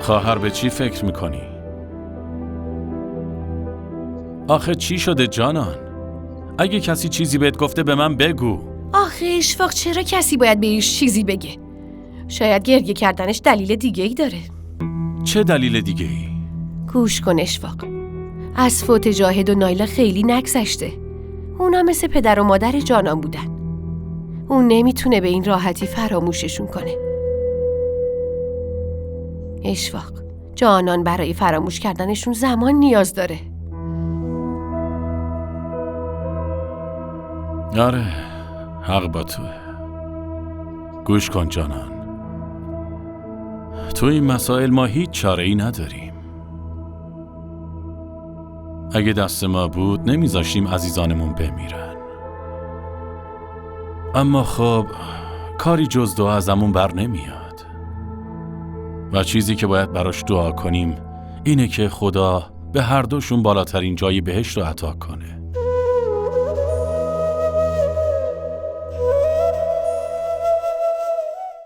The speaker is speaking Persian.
خواهر به چی فکر میکنی؟ آخه چی شده جانان؟ اگه کسی چیزی بهت گفته به من بگو. آخه اشفاق چرا کسی باید بهش چیزی بگه؟ شاید گریه کردنش دلیل دیگه ای داره. چه دلیل دیگه ای؟ گوش کن اشفاق، از فوت جاهد و نایلا خیلی نگذشته. اونا مثل پدر و مادر جانان بودن. اون نمیتونه به این راحتی فراموششون کنه. اشفاق، جانان برای فراموش کردنشون زمان نیاز داره. آره، حق با توه. گوش کن جانان، تو این مسائل ما هیچ چاره‌ای نداریم. اگه دست ما بود نمیذاشیم عزیزانمون بمیرن. اما خب کاری جز دعا ازمون بر نمیاد و چیزی که باید براش دعا کنیم اینه که خدا به هر دوشون بالاترین جای بهشت رو عطا کنه.